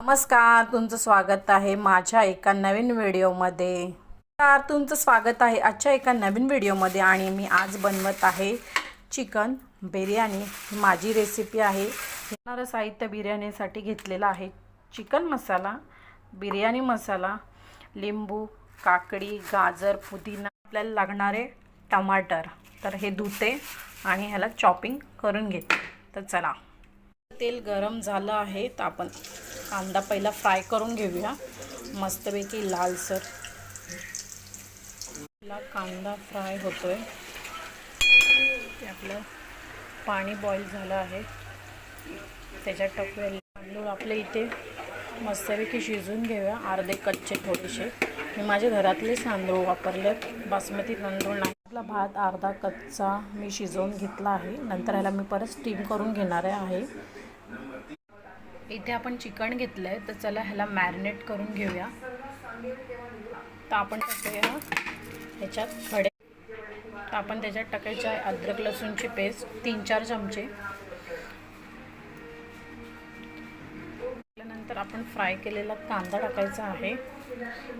नमस्कार, तुमचं स्वागत आहे माझ्या एका नवीन व्हिडिओमध्ये। तुमचं स्वागत आहे आजच्या एका नवीन व्हिडिओमध्ये आणि मी आज बनवत आहे चिकन बिर्याणी। माझी रेसिपी आहे। लागणारं साहित्य बिर्याणीसाठी घेतलेलं आहे चिकन मसाला, बिर्याणी मसाला, लिंबू, काकडी, गाजर, पुदिना, आपल्याला लागणारे टमाटर। तर हे धुते आणि ह्याला चॉपिंग करून घेते। तर चला, तेल गरम झालं आहे तर आपण कांदा पहिला फ्राय करून घेऊया मस्तपैकी लालसर। कांदा फ्राय होतोय ते आपलं पाणी बॉईल झालं आहे त्याच्यात टाकूया तांदूळ। आपले इथे मस्तपैकी शिजून घेऊया अर्धे कच्चे थोडेसे। मी माझ्या घरातले तांदूळ वापरले, बासमती तांदूळ नाही। आपला भात अर्धा कच्चा मी शिजवून घेतला आहे। नंतर ह्याला मी परत स्टीम करून घेणार आहे। इथे आपण चिकन घेतलं आहे तर चला ह्याला मॅरिनेट करून घेऊया। तर आपण टाकूया ह्याच्यात खडे, तर आपण त्याच्यात टाकायचे आहे अद्रक लसूणची पेस्ट 3-4 चमचे। त्यानंतर आपण फ्राय केलेला कांदा टाकायचा आहे।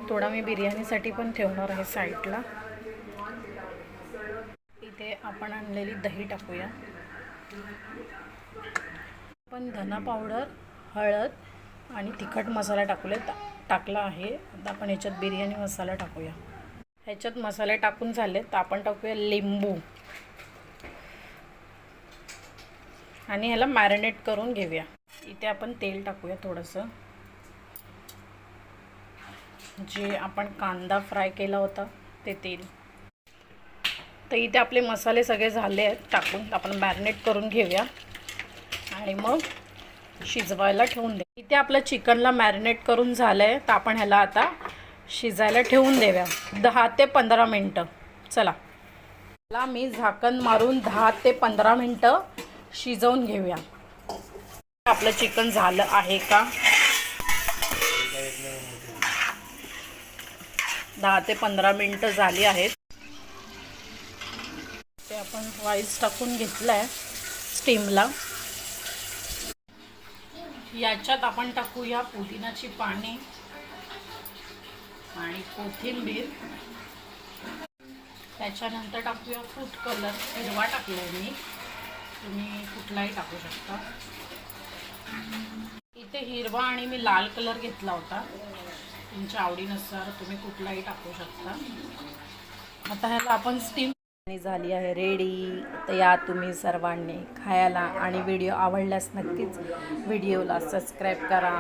थोडा मी बिर्याणीसाठी पण ठेवणार आहे साईडला। इथे आपण आणलेली दही टाकूया। आपण धना पावडर, हळद आणि तिखट मसाला टाकला आहे। आता आपण ह्याच्यात बिर्याणी मसाला टाकूया। ह्याच्यात मसाले टाकून झाले तर आपण टाकूया लिंबू आणि ह्याला मॅरिनेट करून घेऊया। इथे आपण तेल टाकूया थोडंसं, जे आपण कांदा फ्राय केला होता ते तेल। तर इथे आपले मसाले सगळे झाले आहेत टाकून, आपण मॅरिनेट करून घेऊया आणि मग शिजवायला ठेवून दे। इथे आपलं चिकनला मॅरिनेट करून झालंय तर आपण ह्याला आता शिजायला ठेवून देऊया 10 ते 15 मिनिटं। चला, ह्याला मी झाकण मारून 10 ते 15 मिनिटं शिजवून घेऊया। आपलं चिकन झालं आहे का 10 ते 15 मिनिटं झाली आहेत। ते आपण राईस टाकून घेतलाय स्टीमला। याच्यात आपण टाकूया पुदिनाची पाने आणि कोथिंबीर। त्याच्यानंतर टाकूया फूड कलर, हिरवा टाकलाय मी, तुम्ही कुठलाही टाकू शकता। इथे हिरवा आणि मी लाल कलर घेतला होता, तुमच्या आवडीनुसार तुम्ही कुठलाही टाकू शकता। आता ह्याला आपण स्टीम झाली आहे रेडी। तर या तुम्ही सर्वांनी खायला आणि व्हिडिओ आवडल्यास नक्कीच व्हिडिओला सबस्क्राईब करा।